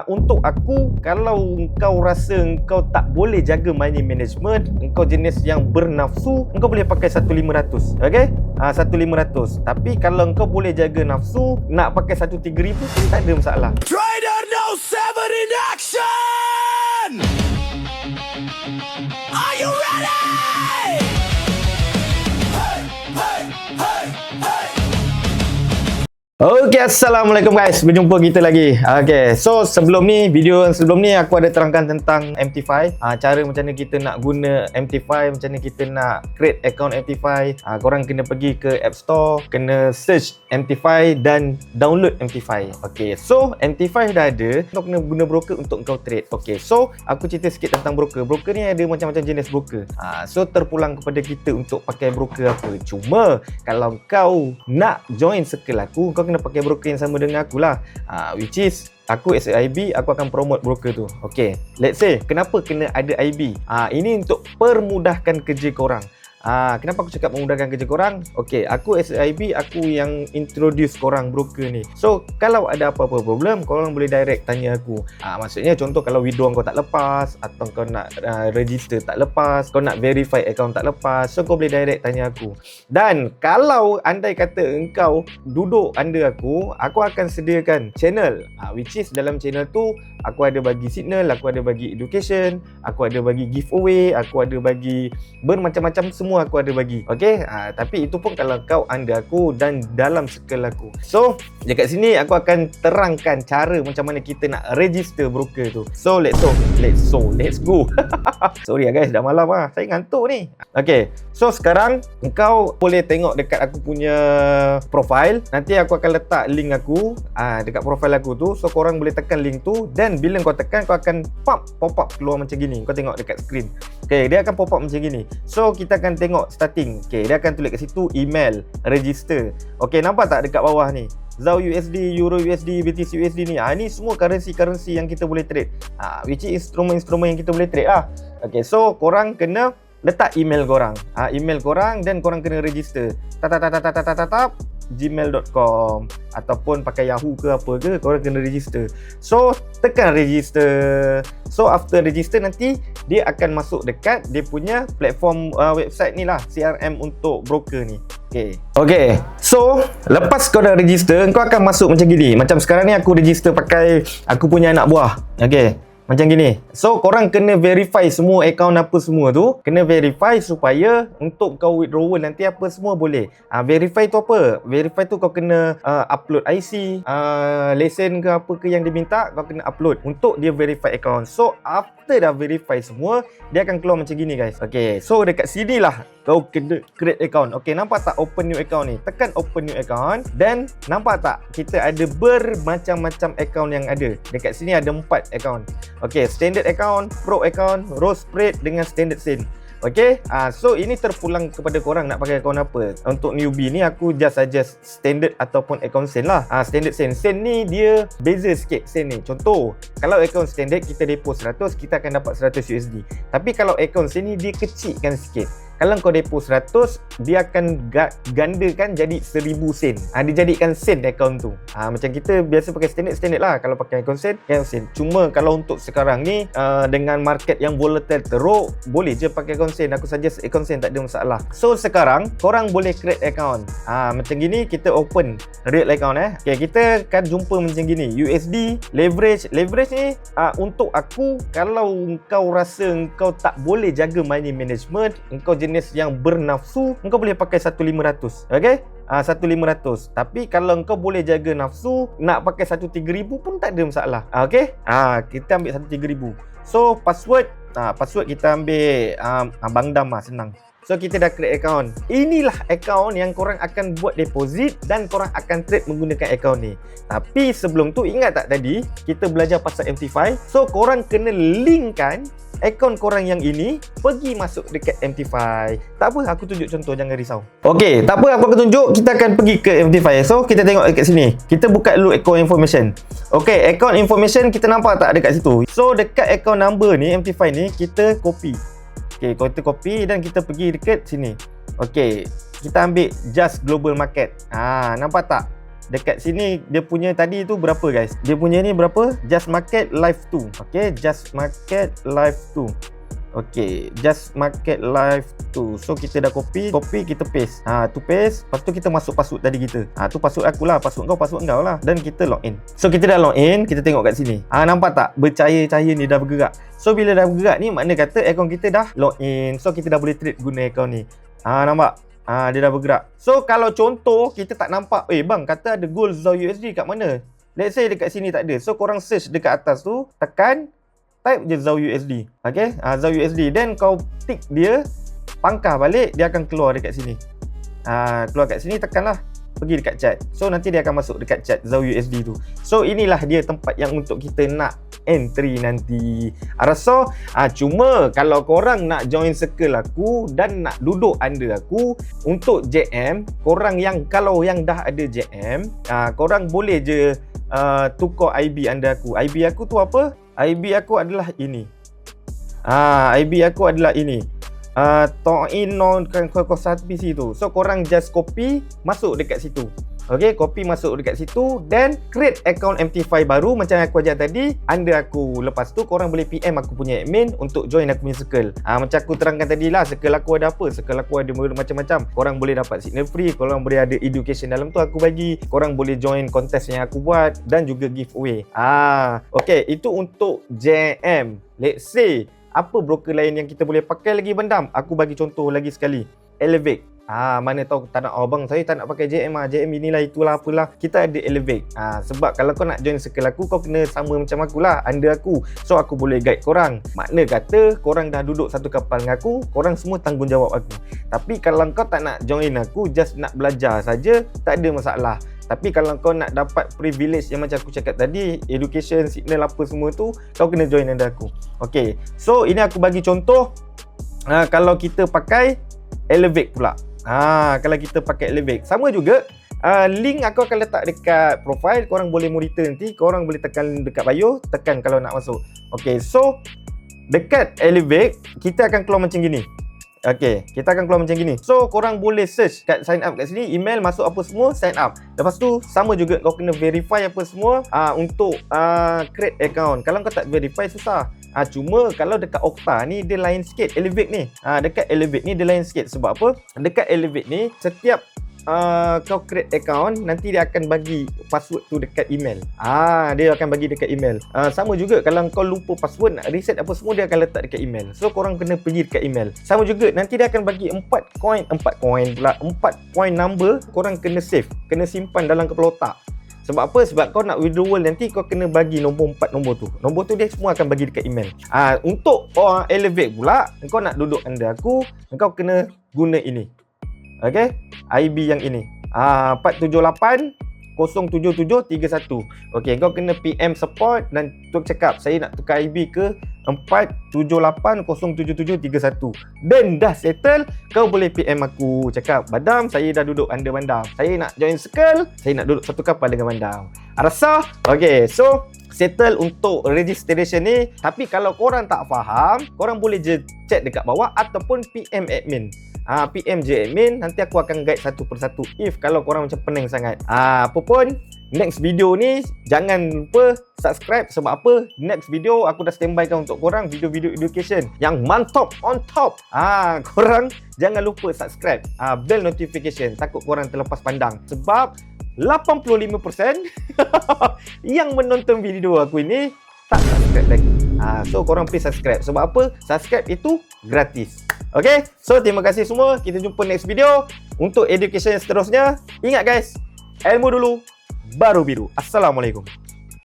Untuk aku, kalau kau rasa kau tak boleh jaga money management, engkau jenis yang bernafsu, engkau boleh pakai 1500. Okey? 1500. Tapi kalau engkau boleh jaga nafsu, nak pakai 13000 pun tak ada masalah. Trader No 7 in action! Are you ready? Hey, hey, hey, hey! Okay, Assalamualaikum guys. Berjumpa kita lagi. Okay, so video sebelum ni aku ada terangkan tentang MT5, cara macam mana kita nak guna MT5, macam mana kita nak create account MT5. Korang kena pergi ke App Store, kena search MT5 dan download MT5. Okay, so MT5 dah ada, kau kena guna broker untuk kau trade. Okay, so aku cerita sikit tentang broker. Broker ni ada macam-macam jenis broker. So terpulang kepada kita untuk pakai broker apa. Cuma kalau kau nak join circle aku, kau kena pakai broker yang sama dengan aku lah, which is aku as a IB, aku akan promote broker tu. Okay, let's say kenapa kena ada IB. Ini untuk permudahkan kerja korang. Kenapa aku cakap memudahkan kerja korang? Okay, aku as a IB, aku yang introduce korang broker ni. So kalau ada apa-apa problem, korang boleh direct tanya aku. Maksudnya contoh kalau withdraw kau tak lepas, atau kau nak register tak lepas, kau nak verify account tak lepas, so kau boleh direct tanya aku. Dan kalau andai kata engkau duduk under aku akan sediakan channel, which is dalam channel tu aku ada bagi signal, aku ada bagi education, aku ada bagi giveaway, aku ada bagi bermacam-macam, semua aku ada bagi. Okay, tapi itu pun kalau kau under aku dan dalam circle aku. So dekat sini aku akan terangkan cara macam mana kita nak register broker tu. So let's go. Sorry guys, dah malam saya ngantuk ni. Okay, so sekarang kau boleh tengok dekat aku punya profile. Nanti aku akan letak link aku dekat profile aku tu. So korang boleh tekan link tu, dan bila kau tekan, kau akan pop up keluar macam gini. Kau tengok dekat screen. Okay, dia akan pop up macam gini. So kita akan tengok starting. Okay, dia akan tulis kat situ email, register. Okay, nampak tak dekat bawah ni? ZAU USD, Euro USD, BTC USD ni. Ni semua currency yang kita boleh trade. Which is instrumen yang kita boleh trade lah. Okay, so korang kena letak email korang. Email korang, dan korang kena register. gmail.com ataupun pakai Yahoo ke apa ke, korang kena register. So tekan register. So after register, nanti dia akan masuk dekat dia punya platform website ni lah, CRM untuk broker ni. Okay, so lepas kau dah register, kau akan masuk macam gini. Macam sekarang ni aku register pakai aku punya anak buah. Okay, macam gini. So korang kena verify semua account apa semua tu. Kena verify supaya untuk kau withdrawal nanti apa semua boleh. Verify tu apa? Verify tu kau kena upload IC, lesen ke apa ke yang diminta, kau kena upload untuk dia verify account. So after dah verify semua, dia akan keluar macam gini guys. Okay, so dekat sini lah kau kena create account. Okay, nampak tak open new account ni? Tekan open new account, dan nampak tak kita ada bermacam-macam account yang ada. Dekat sini ada 4 account. Okay, standard account, pro account, rose spread dengan standard sen. Okay, so ini terpulang kepada korang nak pakai account apa. Untuk newbie ni aku just suggest standard ataupun account sen lah. Standard sen. Sen ni dia beza sikit sen ni. Contoh, kalau account standard kita depo 100, kita akan dapat 100 USD. Tapi kalau account sen ni dia kecilkan sikit. Kalau kau depo 100, dia akan gandakan jadi 1000 sen. Dia jadikan sen account tu. Macam kita biasa pakai standard lah. Kalau pakai account sen, Cuma kalau untuk sekarang ni dengan market yang volatile teruk, boleh je pakai account sen. Aku suggest account sen, tak ada masalah. So sekarang korang boleh create account. Macam gini kita open real account Okay, kita akan jumpa macam gini. USD, leverage ni untuk aku, kalau kau rasa kau tak boleh jaga money management, engkau jenis yang bernafsu, engkau boleh pakai 1500. Okay, 1500. Tapi kalau engkau boleh jaga nafsu, nak pakai 13000 pun tak ada masalah. Okay, kita ambil 13000. So password kita ambil Bang Dam senang. So kita dah create account. Inilah account yang korang akan buat deposit dan korang akan trade menggunakan account ni. Tapi sebelum tu, ingat tak tadi kita belajar pasal MT5? So korang kena linkkan akaun korang yang ini pergi masuk dekat MT5. Tak apa, aku tunjuk contoh, jangan risau. Okey, tak apa, aku akan tunjuk. Kita akan pergi ke MT5. So kita tengok dekat sini. Kita buka dulu account information. Okey, account information kita nampak tak dekat situ. So dekat account number ni, MT5 ni, kita copy. Okey, kita copy dan kita pergi dekat sini. Okey, kita ambil Just Global Market. Nampak tak? dekat sini dia punya tadi tu berapa guys? Dia punya ni berapa? Just Market Live 2. Okey, Just Market Live 2. Okey, Just Market Live 2. So kita dah copy, kita paste. Tu paste. Lepas tu kita masuk password tadi kita. Tu password aku lah, password kau lah. Dan kita login. So kita dah login, kita tengok kat sini. Nampak tak? Bercahaya-cahaya ni dah bergerak. So bila dah bergerak ni makna kata akaun kita dah login. So kita dah boleh trade guna akaun ni. Nampak? Dia dah bergerak. So kalau contoh kita tak nampak, bang kata ada gold ZAU USD kat mana? Let's say dekat sini tak ada. So korang search dekat atas tu, tekan type je ZAU USD. Okay, ZAU USD. Then kau tick dia, pangkah balik, dia akan keluar dekat sini. Keluar kat sini, tekanlah, pergi dekat chat. So nanti dia akan masuk dekat chat ZAU USD tu. So inilah dia tempat yang untuk kita nak entry nanti. Rasa cuma kalau korang nak join circle aku dan nak duduk under aku untuk JM, korang yang kalau yang dah ada JM, korang boleh je tukar IB under aku. IB aku tu apa? IB aku adalah ini. IB aku adalah ini. Toin non kan PC tu. So korang just copy masuk dekat situ. Okay, copy masuk dekat situ, then create account MT5 baru macam aku ajar tadi under aku. Lepas tu korang boleh PM aku punya admin untuk join aku punya circle. Macam aku terangkan tadi lah, circle aku ada apa? Circle aku ada macam-macam. Korang boleh dapat signal free, korang boleh ada education dalam tu aku bagi. Korang boleh join kontes yang aku buat dan juga giveaway. Okay, itu untuk JM. Let's say apa broker lain yang kita boleh pakai lagi Bandam? Aku bagi contoh lagi sekali. Elevate. Mana tahu tak nak, bang saya tak nak pakai JM JM inilah itulah apalah. Kita ada Elevate. Sebab kalau kau nak join circle aku, kau kena sama macam akulah, under aku. So aku boleh guide korang. Makna kata korang dah duduk satu kapal dengan aku, korang semua tanggungjawab aku. Tapi kalau kau tak nak join aku, just nak belajar saja, tak ada masalah. Tapi kalau kau nak dapat privilege yang macam aku cakap tadi, education, signal apa semua tu, kau kena join under aku. Okay, so ini aku bagi contoh. Kalau kita pakai Elevate pula. Kalau kita pakai Elevate, sama juga. Link aku akan letak dekat profile. Korang boleh monitor nanti. Korang boleh tekan dekat bio, tekan kalau nak masuk. Okay, so dekat Elevate kita akan keluar macam gini. Okay, kita akan keluar macam gini. So korang boleh search kat sign up kat sini, email masuk apa semua, sign up. Lepas tu sama juga kau kena verify apa semua untuk create account. Kalau kau tak verify susah. Cuma kalau dekat Okta ni dia lain sikit, Elevate ni. Dekat Elevate ni dia lain sikit. Sebab apa? Dekat Elevate ni setiap kau create account, nanti dia akan bagi password tu dekat email. Dia akan bagi dekat email. Sama juga kalau kau lupa password, nak reset apa semua, dia akan letak dekat email. So korang kena pergi dekat email. Sama juga nanti dia akan bagi 4 point number. Korang kena save, kena simpan dalam kepala otak. Sebab apa? Sebab kau nak withdrawal nanti kau kena bagi nombor 4 nombor tu. Nombor tu dia semua akan bagi dekat email. Untuk Elevate pula, kau nak duduk under aku, kau kena guna ini. Okay, IB yang ini 478 07731. Okay, kau kena PM support dan tu cakap saya nak tukar IB ke 478 07731. Dan dah settle, kau boleh PM aku cakap, Bandam saya dah duduk under Bandam, saya nak join circle, saya nak duduk satu kapal dengan Bandam. Rasa? Okay, so settle untuk registration ni. Tapi kalau korang tak faham, korang boleh je chat dekat bawah ataupun PM admin. PM je admin, nanti aku akan guide satu persatu if kalau korang macam pening sangat. Apa pun, next video ni jangan lupa subscribe. Sebab apa? Next video aku dah standby kan untuk korang video-video education yang mantap on top. Korang jangan lupa subscribe, bell notification, takut korang terlepas pandang. Sebab 85% yang menonton video aku ini tak subscribe lagi. So korang please subscribe. Sebab apa? Subscribe itu gratis. Okay, so terima kasih semua. Kita jumpa next video untuk education seterusnya. Ingat guys, ilmu dulu baru biru. Assalamualaikum.